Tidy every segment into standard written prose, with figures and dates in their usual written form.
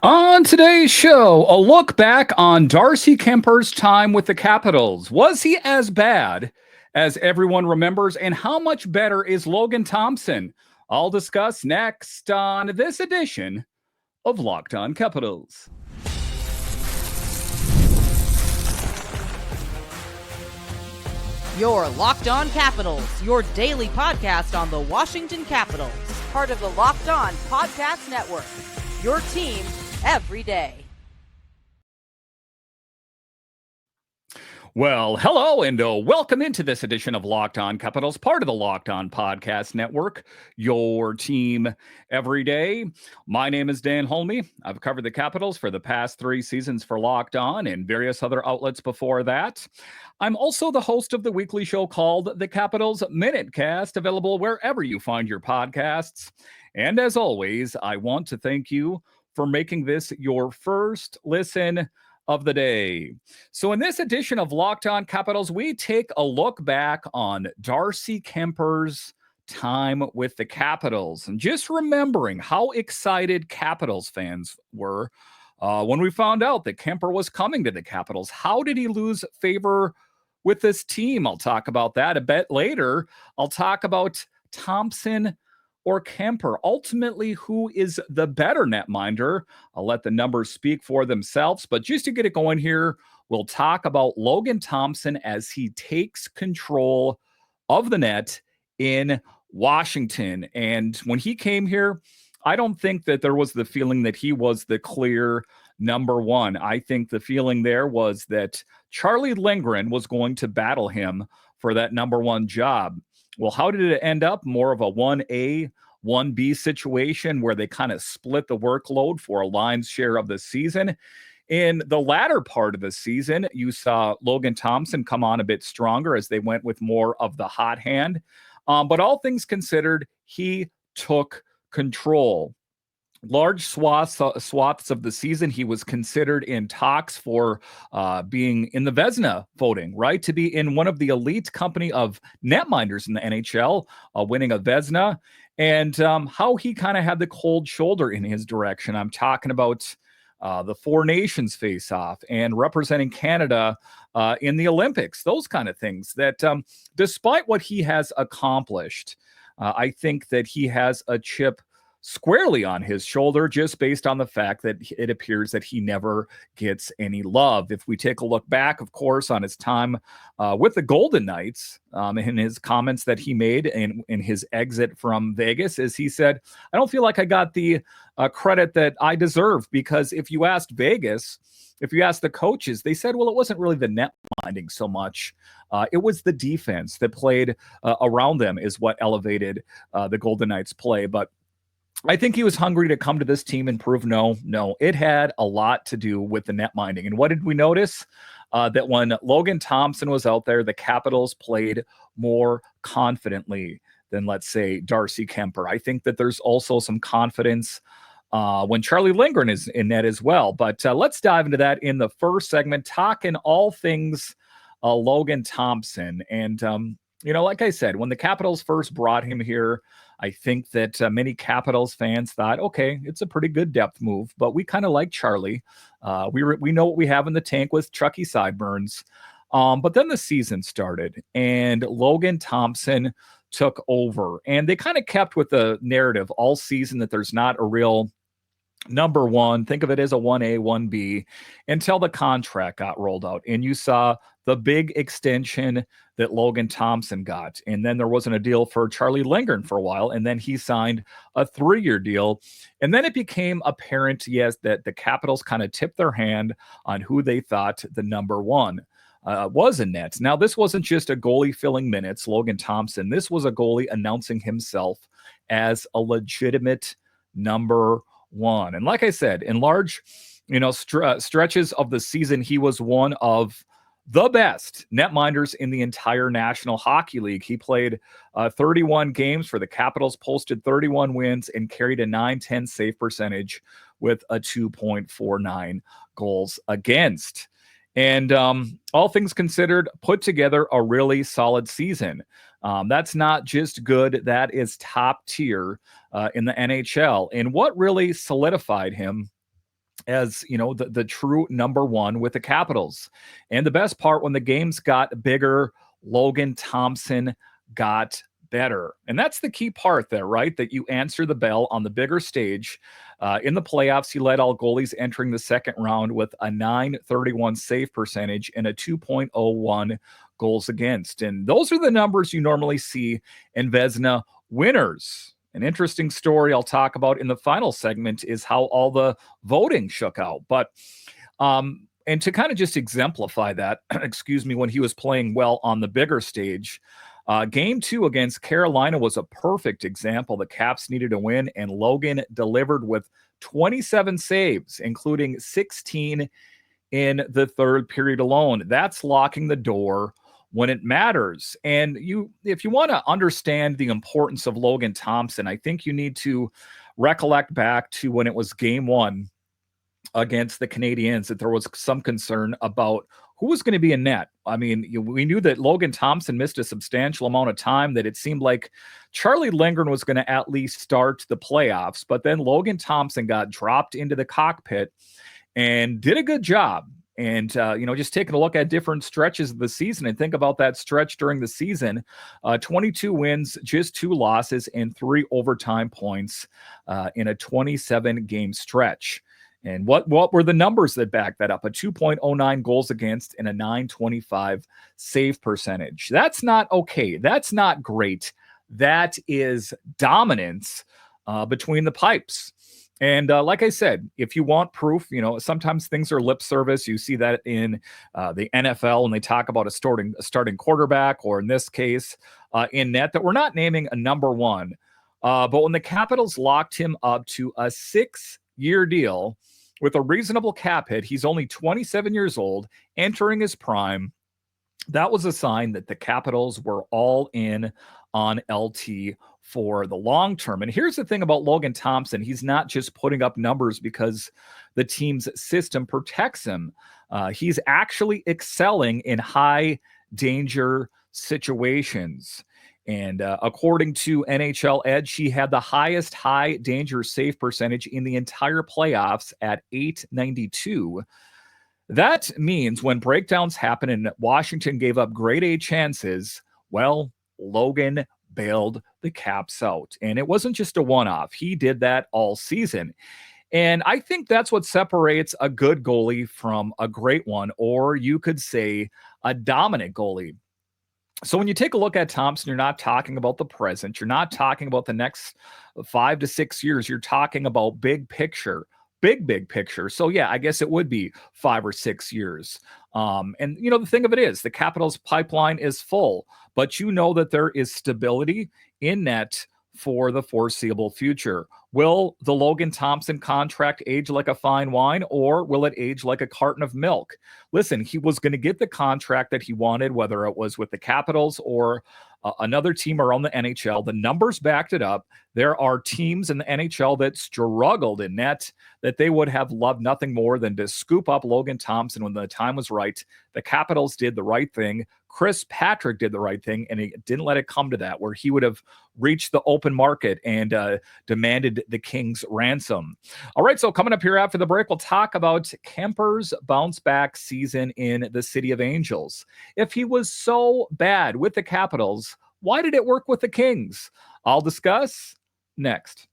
On today's show, a look back on Darcy Kuemper's time with the Capitals. Was he as bad as everyone remembers? And how much better is Logan Thompson? I'll discuss next on this edition of Locked On Capitals. Your Locked On Capitals, your daily podcast on the Washington Capitals. Part of the Locked On Podcast Network. Your team every day. Well, hello and welcome into this edition of Locked On Capitals, part of the Locked On Podcast Network, your team every day. My name is Dan Holme. I've covered the Capitals for the past 3 seasons for Locked On and various other outlets before that. I'm also the host of the weekly show called The Capitals Minutecast, available wherever you find your podcasts. And as always, I want to thank you for making this your first listen of the day. So in this edition of Locked On Capitals, we take a look back on Darcy Kuemper's time with the Capitals and just remembering how excited Capitals fans were when we found out that Kuemper was coming to the Capitals. How did he lose favor with this team? I'll talk about that a bit later. I'll talk about Thompson or Kuemper. Ultimately, who is the better netminder? I'll let the numbers speak for themselves. But just to get it going here, we'll talk about Logan Thompson as he takes control of the net in Washington. And when he came here, I don't think that there was the feeling that he was the clear number one. I think the feeling there was that Charlie Lindgren was going to battle him for that number one job. Well, how did it end up? More of a 1A, 1B situation where they kind of split the workload for a lion's share of the season. In the latter part of the season, you saw Logan Thompson come on a bit stronger as they went with more of the hot hand. But all things considered, he took control. Large swaths of the season, he was considered in talks for being in the Vezina voting, right? To be in one of the elite company of netminders in the NHL, winning a Vezina, and how he kind of had the cold shoulder in his direction. I'm talking about the Four Nations face-off and representing Canada in the Olympics, those kind of things that despite what he has accomplished, I think that he has a chip squarely on his shoulder, just based on the fact that it appears that he never gets any love. If we take a look back, of course, on his time with the Golden Knights, in his comments that he made in his exit from Vegas, is he said, I don't feel like I got the credit that I deserve, because if you asked Vegas, if you asked the coaches, they said, well, it wasn't really the net minding so much. It was the defense that played around them is what elevated the Golden Knights play. But I think he was hungry to come to this team and prove no, it had a lot to do with the net minding. And what did we notice? That when Logan Thompson was out there, the Capitals played more confidently than, let's say, Darcy Kuemper. I think that there's also some confidence when Charlie Lindgren is in net as well. But let's dive into that in the first segment, talking all things Logan Thompson. And, like I said, when the Capitals first brought him here, I think that many Capitals fans thought, okay, it's a pretty good depth move, but we kind of like Charlie. We know what we have in the tank with Chucky Sideburns. But then the season started and Logan Thompson took over, and they kind of kept with the narrative all season that there's not a real number one. Think of it as a 1A, 1B until the contract got rolled out. And you saw the big extension that Logan Thompson got. And then there wasn't a deal for Charlie Lindgren for a while. And then he signed a 3-year deal. And then it became apparent, yes, that the Capitals kind of tipped their hand on who they thought the number one was in net. Now, this wasn't just a goalie filling minutes, Logan Thompson. This was a goalie announcing himself as a legitimate number one. And like I said, in large, stretches of the season, he was one of the best netminders in the entire National Hockey League. He played 31 games for the Capitals, posted 31 wins, and carried a .910 save percentage with a 2.49 goals against. And all things considered, put together a really solid season. That's not just good, that is top tier in the NHL. And what really solidified him as the true number one with the Capitals. And the best part, when the games got bigger, Logan Thompson got better. And that's the key part there, right? That you answer the bell on the bigger stage. In the playoffs, he led all goalies entering the second round with a .931 save percentage and a 2.01 goals against. And those are the numbers you normally see in Vezina winners. An interesting story I'll talk about in the final segment is how all the voting shook out. But and to kind of just exemplify that, excuse me, when he was playing well on the bigger stage, game 2 against Carolina was a perfect example. The Caps needed a win, and Logan delivered with 27 saves, including 16 in the third period alone. That's locking the door when it matters. And if you want to understand the importance of Logan Thompson, I think you need to recollect back to when it was game 1 against the Canadiens, that there was some concern about who was going to be in net. I mean, we knew that Logan Thompson missed a substantial amount of time, that it seemed like Charlie Lindgren was going to at least start the playoffs, but then Logan Thompson got dropped into the cockpit and did a good job. And, just taking a look at different stretches of the season and think about that stretch during the season, 22 wins, just 2 losses, and 3 overtime points in a 27-game stretch. And what were the numbers that back that up? A 2.09 goals against and a .925 save percentage. That's not okay. That's not great. That is dominance between the pipes. And like I said, if you want proof, sometimes things are lip service. You see that in the NFL when they talk about a starting quarterback, or in this case, in net, that we're not naming a number one. But when the Capitals locked him up to a 6-year deal with a reasonable cap hit, he's only 27 years old, entering his prime. That was a sign that the Capitals were all in on LT for the long term. And here's the thing about Logan Thompson. He's not just putting up numbers because the team's system protects him. He's actually excelling in high danger situations. And according to NHL Edge, he had the highest high danger save percentage in the entire playoffs at .892. That means when breakdowns happen and Washington gave up grade A chances, well, Logan bailed the Caps out. And it wasn't just a one-off. He did that all season. And I think that's what separates a good goalie from a great one, or you could say a dominant goalie. So when you take a look at Thompson, you're not talking about the present. You're not talking about the next 5 to 6 years. You're talking about big picture. Big picture. So yeah, I guess it would be 5 or 6 years. And the thing of it is, the Capitals pipeline is full, but that there is stability in net for the foreseeable future. Will the Logan Thompson contract age like a fine wine, or will it age like a carton of milk? Listen, he was going to get the contract that he wanted, whether it was with the Capitals or another team around the NHL. The numbers backed it up. There are teams in the NHL that struggled in net, that they would have loved nothing more than to scoop up Logan Thompson when the time was right. The Capitals did the right thing. Chris Patrick did the right thing, and he didn't let it come to that, where he would have reached the open market and demanded the Kings ransom. All right, so coming up here after the break, we'll talk about Kuemper's bounce back season in the City of Angels. If he was so bad with the Capitals, why did it work with the Kings? I'll discuss next.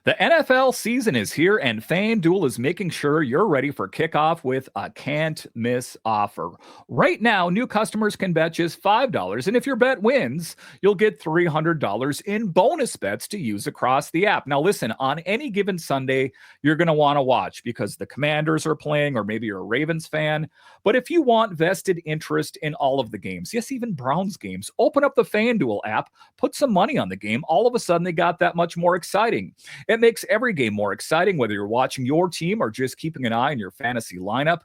The NFL season is here, and FanDuel is making sure you're ready for kickoff with a can't-miss offer. Right now, new customers can bet just $5, and if your bet wins, you'll get $300 in bonus bets to use across the app. Now, listen, on any given Sunday, you're going to want to watch because the Commanders are playing, or maybe you're a Ravens fan. But if you want vested interest in all of the games, yes, even Browns games, open up the FanDuel app, put some money on the game. All of a sudden, they got that much more exciting. It makes every game more exciting, whether you're watching your team or just keeping an eye on your fantasy lineup.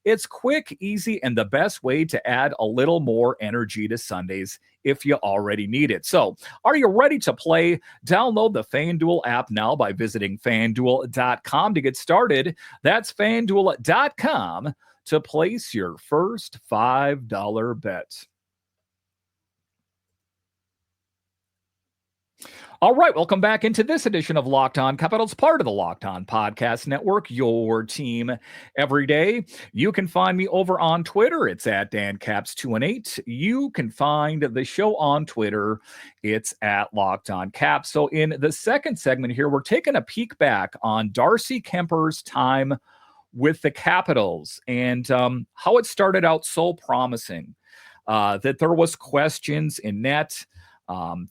It's quick, easy, and the best way to add a little more energy to Sundays if you already need it. So, are you ready to play? Download the FanDuel app now by visiting FanDuel.com to get started. That's FanDuel.com to place your first $5 bet. All right, welcome back into this edition of Locked On Capitals, part of the Locked On Podcast Network, your team every day. You can find me over on Twitter. It's at DanCaps218. You can find the show on Twitter. It's at Locked On Caps. So in the second segment here, we're taking a peek back on Darcy Kuemper's time with the Capitals and how it started out so promising, that there was questions in net.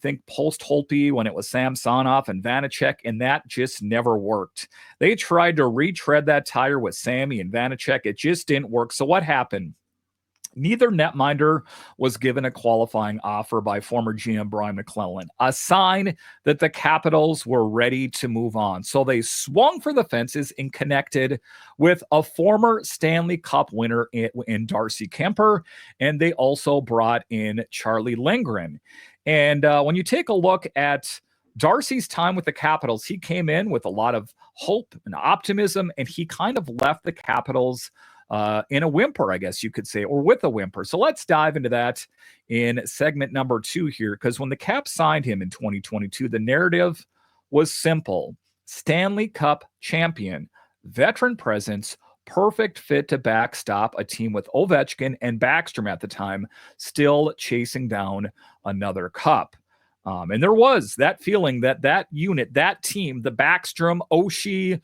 Think post-Holtby when it was Samsonov and Vanacek, and that just never worked. They tried to retread that tire with Sammy and Vanacek. It just didn't work. So what happened? Neither netminder was given a qualifying offer by former GM Brian McClellan, a sign that the Capitals were ready to move on. So they swung for the fences and connected with a former Stanley Cup winner in Darcy Kuemper, and they also brought in Charlie Lindgren. And when you take a look at Darcy's time with the Capitals, he came in with a lot of hope and optimism, and he kind of left the Capitals in a whimper, I guess you could say, or with a whimper. So let's dive into that in segment number 2 here, because when the Caps signed him in 2022, the narrative was simple. Stanley Cup champion, veteran presence, perfect fit to backstop a team with Ovechkin and Backstrom at the time, still chasing down another cup. And there was that feeling that unit, that team, the Backstrom, Oshie,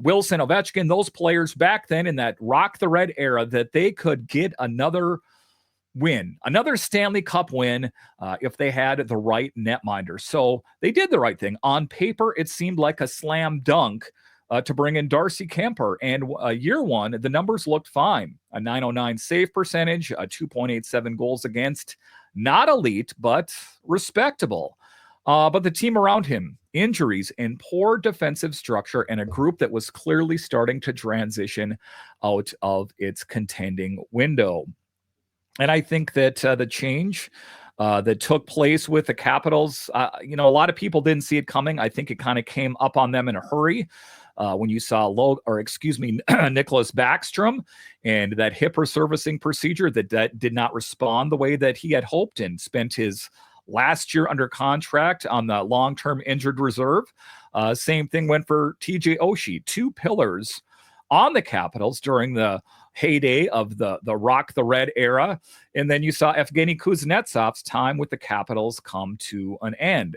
Wilson, Ovechkin, those players back then in that Rock the Red era, that they could get another win, another Stanley Cup win, if they had the right netminder. So they did the right thing. On paper, it seemed like a slam dunk to bring in Darcy Kuemper. And year one, the numbers looked fine. A .909 save percentage, a 2.87 goals against. Not elite, but respectable. But the team around him, injuries and poor defensive structure, and a group that was clearly starting to transition out of its contending window. And I think that the change that took place with the Capitals, a lot of people didn't see it coming. I think it kind of came up on them in a hurry. When you saw Nicholas Backstrom and that hip resurfacing procedure that did not respond the way that he had hoped, and spent his last year under contract on the long-term injured reserve. Same thing went for TJ Oshie, 2 pillars on the Capitals during the heyday of the Rock the Red era. And then you saw Evgeny Kuznetsov's time with the Capitals come to an end.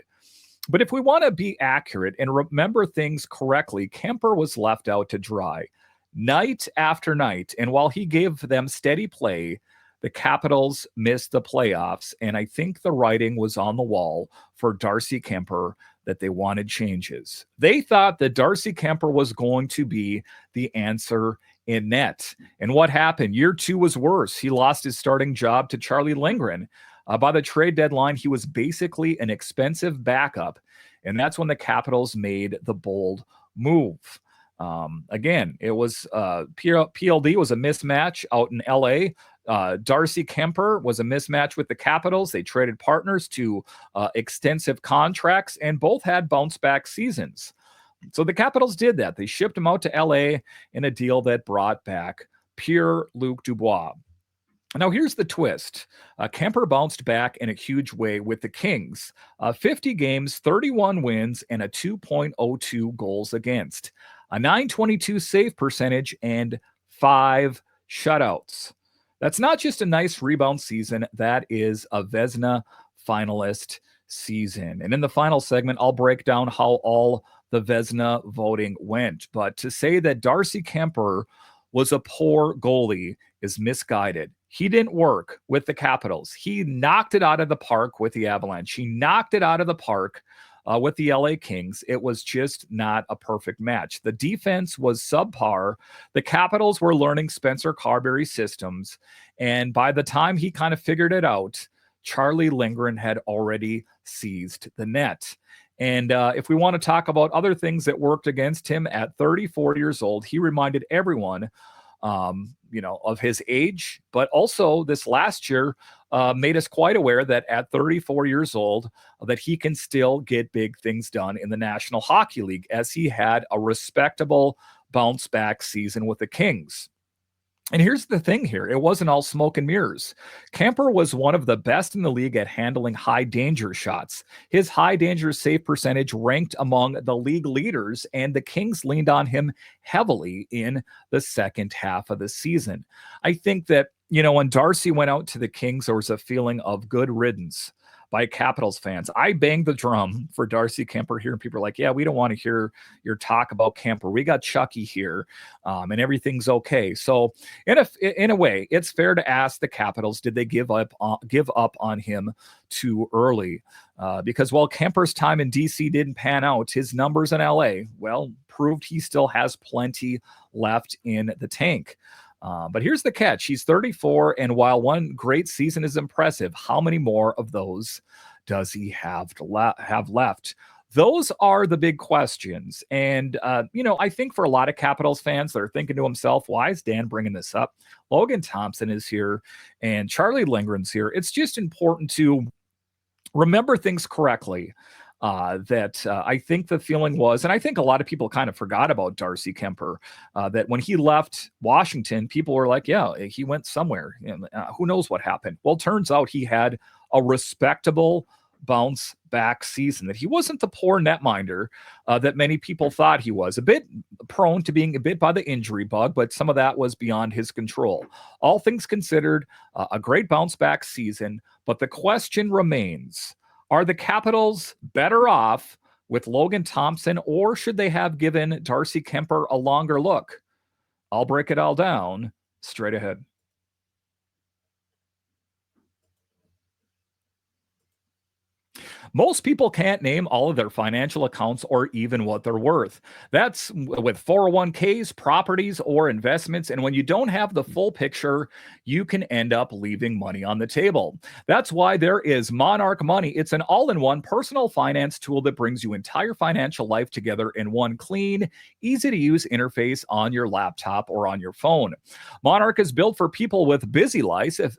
But if we want to be accurate and remember things correctly, Kuemper was left out to dry night after night. And while he gave them steady play, the Capitals missed the playoffs. And I think the writing was on the wall for Darcy Kuemper that they wanted changes. They thought that Darcy Kuemper was going to be the answer in net. And what happened? Year 2 was worse. He lost his starting job to Charlie Lindgren. By the trade deadline, he was basically an expensive backup. And that's when the Capitals made the bold move. Again, it was PLD was a mismatch out in LA. Darcy Kuemper was a mismatch with the Capitals. They traded partners to extensive contracts, and both had bounce back seasons. So the Capitals did that. They shipped him out to LA in a deal that brought back Pierre-Luc Dubois. Now, here's the twist. Kuemper bounced back in a huge way with the Kings. 50 games, 31 wins, and a 2.02 goals against. A .922 save percentage, and 5 shutouts. That's not just a nice rebound season. That is a Vezina finalist season. And in the final segment, I'll break down how all the Vezina voting went. But to say that Darcy Kuemper was a poor goalie is misguided. He didn't work with the Capitals. He knocked it out of the park with the Avalanche. He knocked it out of the park with the LA Kings. It was just not a perfect match. The defense was subpar. The Capitals were learning Spencer Carberry's systems. And by the time he kind of figured it out, Charlie Lindgren had already seized the net. And if we want to talk about other things that worked against him at 34 years old, he reminded everyone of his age, but also this last year made us quite aware that at 34 years old, that he can still get big things done in the National Hockey League, as he had a respectable bounce back season with the Kings. And here's the thing here. It wasn't all smoke and mirrors. Kuemper was one of the best in the league at handling high danger shots. His high danger save percentage ranked among the league leaders, and the Kings leaned on him heavily in the second half of the season. I think that, when Darcy went out to the Kings, there was a feeling of good riddance by Capitals fans. I banged the drum for Darcy Kuemper here, and people are like, yeah, we don't want to hear your talk about Kuemper. We got Chucky here, and everything's okay. So in a way, it's fair to ask the Capitals, did they give up on him too early? Because while Kemper's time in DC didn't pan out, his numbers in LA, well, proved he still has plenty left in the tank. But here's the catch. He's 34, and while one great season is impressive, how many more of those does he have left? Those are the big questions. And, I think for a lot of Capitals fans, they're thinking to himself, why is Dan bringing this up? Logan Thompson is here, and Charlie Lindgren's here. It's just important to remember things correctly. I think the feeling was, and I think a lot of people kind of forgot about Darcy Kuemper, that when he left Washington, people were like, yeah, he went somewhere. Who knows what happened? Well, turns out he had a respectable bounce back season, that he wasn't the poor netminder that many people thought he was. A bit prone to being a bit by the injury bug, but some of that was beyond his control. All things considered, a great bounce back season, but the question remains, are the Capitals better off with Logan Thompson, or should they have given Darcy Kuemper a longer look? I'll break it all down straight ahead. Most people can't name all of their financial accounts or even what they're worth. That's with 401ks, properties, or investments. And when you don't have the full picture, you can end up leaving money on the table. That's why there is Monarch Money. It's an all-in-one personal finance tool that brings your entire financial life together in one clean, easy-to-use interface on your laptop or on your phone. Monarch is built for people with busy lives. If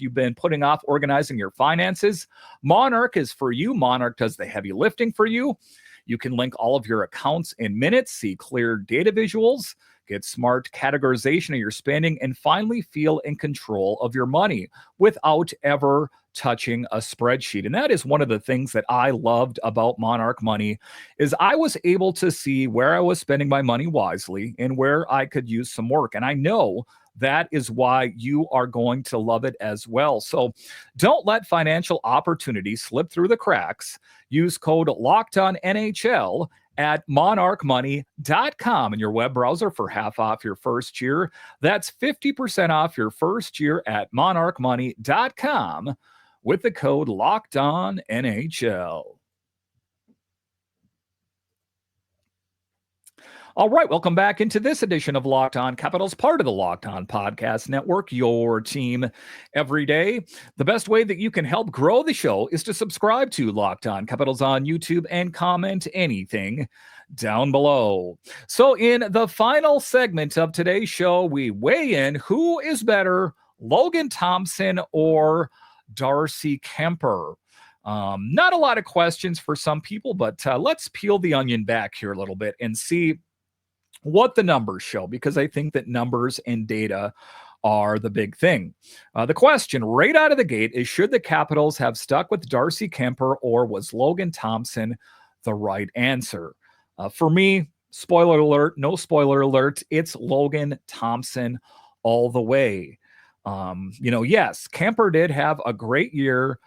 you've been putting off organizing your finances, Monarch is for you. Monarch does the heavy lifting for you. You can link all of your accounts in minutes, see clear data visuals, get smart categorization of your spending, and finally feel in control of your money without ever touching a spreadsheet. And that is one of the things that I loved about Monarch Money, is I was able to see where I was spending my money wisely and where I could use some work. And I know that is why you are going to love it as well. So don't let financial opportunities slip through the cracks. Use code LOCKEDONNHL at monarchmoney.com in your web browser for half off your first year. That's 50% off your first year at monarchmoney.com with the code LOCKEDONNHL. All right, welcome back into this edition of Locked On Capitals, part of the Locked On Podcast Network, your team every day. The best way that you can help grow the show is to subscribe to Locked On Capitals on YouTube and comment anything down below. So in the final segment of today's show, we weigh in who is better, Logan Thompson or Darcy Kuemper. Not a lot of questions for some people, but let's peel the onion back here a little bit and see what the numbers show, because I think that numbers and data are the big thing. The question right out of the gate is, should the Capitals have stuck with Darcy Kuemper, or was Logan Thompson the right answer? For me, spoiler alert, no spoiler alert, it's Logan Thompson all the way. Yes, Kuemper did have a great year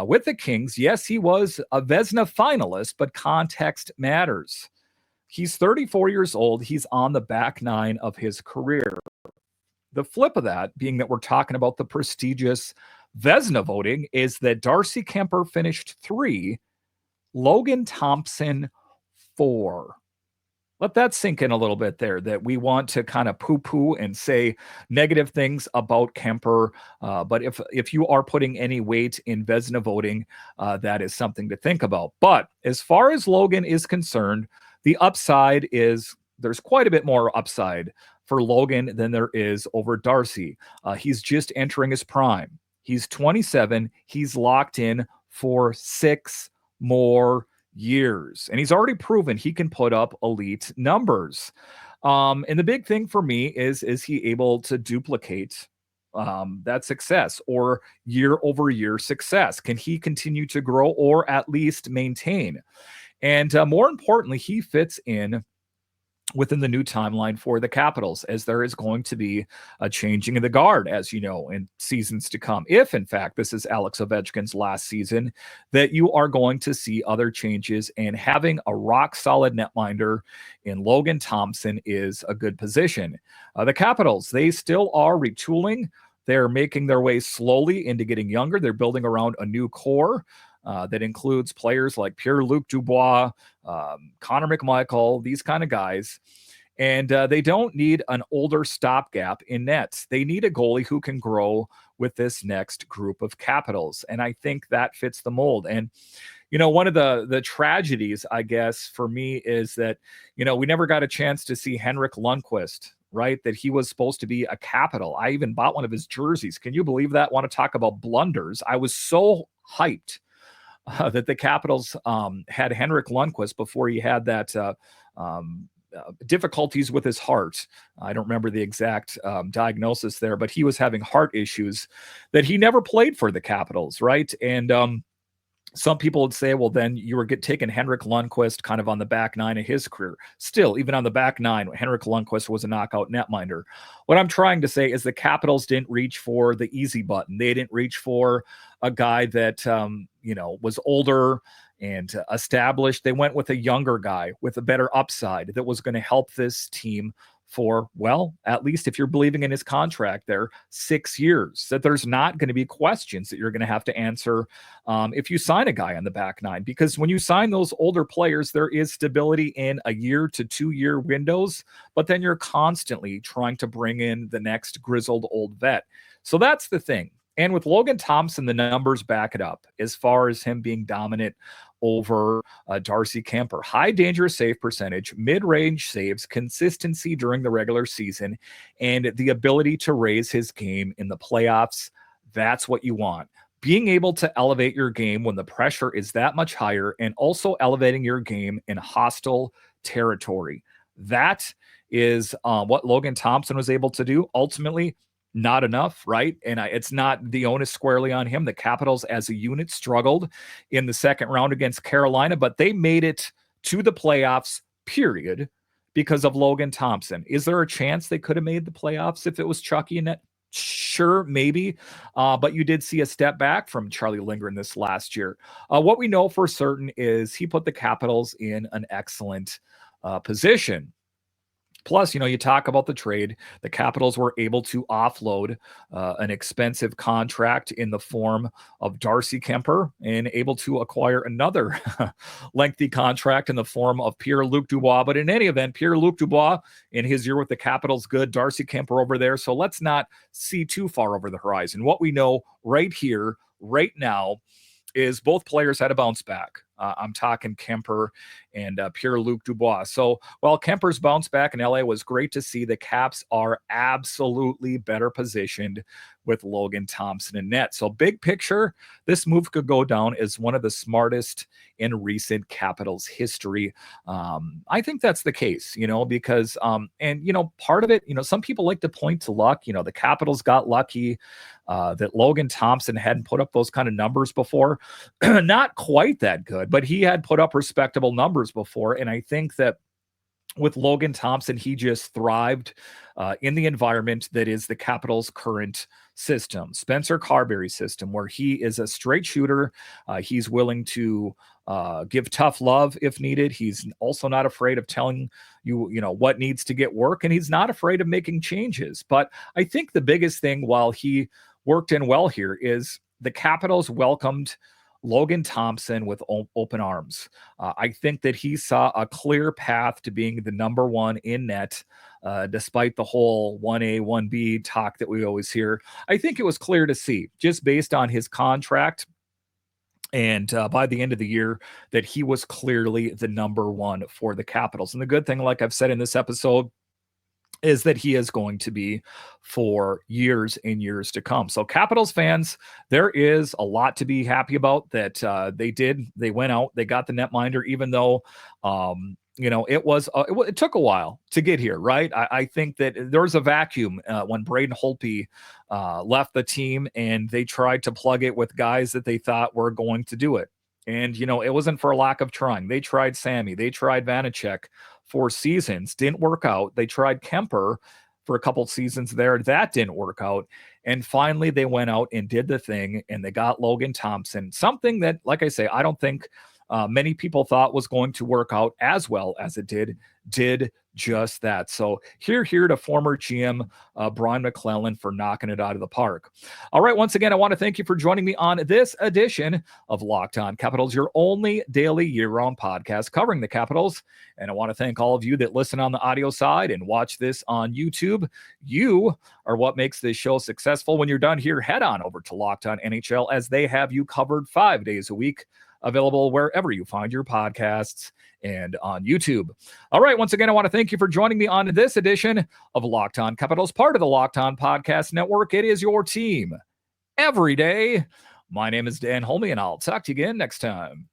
with the Kings. Yes, he was a Vezina finalist, but context matters. He's 34 years old. He's on the back nine of his career. The flip of that, being that we're talking about the prestigious Vezina voting, is that Darcy Kuemper finished 3, Logan Thompson 4. Let that sink in a little bit there, that we want to kind of poo-poo and say negative things about Kuemper. But if you are putting any weight in Vezina voting, that is something to think about. But as far as Logan is concerned, the upside is there's quite a bit more upside for Logan than there is over Darcy. He's just entering his prime. He's 27. He's locked in for 6 more years. And he's already proven he can put up elite numbers. And the big thing for me is he able to duplicate that success or year over year success? Can he continue to grow or at least maintain? And more importantly, he fits in within the new timeline for the Capitals, as there is going to be a changing of the guard, as you know, in seasons to come. If, in fact, this is Alex Ovechkin's last season, that you are going to see other changes, and having a rock-solid netminder in Logan Thompson is a good position. The Capitals, they still are retooling. They're making their way slowly into getting younger. They're building around a new core that includes players like Pierre-Luc Dubois, Connor McMichael, these kind of guys. And they don't need an older stopgap in nets. They need a goalie who can grow with this next group of Capitals. And I think that fits the mold. And, you know, one of the tragedies, I guess, for me is that, you know, we never got a chance to see Henrik Lundqvist, right? That he was supposed to be a Capital. I even bought one of his jerseys. Can you believe that? Want to talk about blunders? I was so hyped that the Capitals had Henrik Lundqvist before he had that difficulties with his heart. I don't remember the exact diagnosis there, but he was having heart issues that he never played for the Capitals, right? And some people would say, well, then you were taking Henrik Lundqvist kind of on the back nine of his career. Still, even on the back nine, Henrik Lundqvist was a knockout netminder. What I'm trying to say is the Capitals didn't reach for the easy button. They didn't reach for a guy that, you know, was older and established. They went with a younger guy with a better upside that was going to help this team for, well, at least if you're believing in his contract there, 6 years, that there's not going to be questions that you're going to have to answer if you sign a guy on the back nine. Because when you sign those older players, there is stability in a year to 2 year windows, but then you're constantly trying to bring in the next grizzled old vet. So that's the thing. And with Logan Thompson, the numbers back it up as far as him being dominant over Darcy Kuemper. High dangerous save percentage, mid-range saves, consistency during the regular season, and the ability to raise his game in the playoffs. That's what you want. Being able to elevate your game when the pressure is that much higher, and also elevating your game in hostile territory. That is what Logan Thompson was able to do. Ultimately, not enough, right? And it's not the onus squarely on him. The Capitals as a unit struggled in the second round against Carolina, but they made it to the playoffs, period, because of Logan Thompson. Is there a chance they could have made the playoffs if it was Chucky and that? Sure, maybe. But you did see a step back from Charlie Lindgren this last year. What we know for certain is he put the Capitals in an excellent position. Plus, you know, you talk about the trade, the Capitals were able to offload an expensive contract in the form of Darcy Kuemper and able to acquire another lengthy contract in the form of Pierre-Luc Dubois. But in any event, Pierre-Luc Dubois in his year with the Capitals, good. Darcy Kuemper over there. So let's not see too far over the horizon. What we know right here, right now, is both players had a bounce back. I'm talking Kuemper and Pierre-Luc Dubois. So while Kemper's bounce back in LA was great to see, the Caps are absolutely better positioned with Logan Thompson in net. So big picture, this move could go down as one of the smartest in recent Capitals history. I think that's the case, you know, because, and, you know, part of it, you know, some people like to point to luck. You know, the Capitals got lucky that Logan Thompson hadn't put up those kind of numbers before. Not quite that good, but he had put up respectable numbers before. And I think that with Logan Thompson, he just thrived in the environment that is the Capitals' current system, Spencer Carberry's system, where he is a straight shooter. He's willing to give tough love if needed. He's also not afraid of telling you, you know, what needs to get work, and he's not afraid of making changes. But I think the biggest thing, while he worked in well here, is the Capitals welcomed Logan Thompson with open arms. I think that he saw a clear path to being the number one in net, despite the whole 1A, 1B talk that we always hear. I think it was clear to see, just based on his contract, and by the end of the year, that he was clearly the number one for the Capitals. And the good thing, like I've said in this episode, is that he is going to be for years and years to come. So Capitals fans, there is a lot to be happy about that they went out, they got the netminder, even though it took a while to get here, right? I think that there was a vacuum when Braden Holtby left the team, and they tried to plug it with guys that they thought were going to do it. And, it wasn't for a lack of trying. They tried Sammy. They tried Vanacek for seasons. Didn't work out. They tried Kuemper for a couple seasons there. That didn't work out. And finally, they went out and did the thing, and they got Logan Thompson, something that, like I say, I don't think many people thought was going to work out as well as it did just that. So here to former GM Brian McClellan for knocking it out of the park. All right, once again, I want to thank you for joining me on this edition of Locked On Capitals, your only daily year-round podcast covering the Capitals. And I want to thank all of you that listen on the audio side and watch this on YouTube. You are what makes this show successful. When you're done here, head on over to Locked On NHL, as they have you covered 5 days a week, available wherever you find your podcasts and on YouTube. All right, once again, I want to thank you for joining me on this edition of Locked On Capitals, part of the Locked On Podcast Network. It is your team every day. My name is Dan Holme, and I'll talk to you again next time.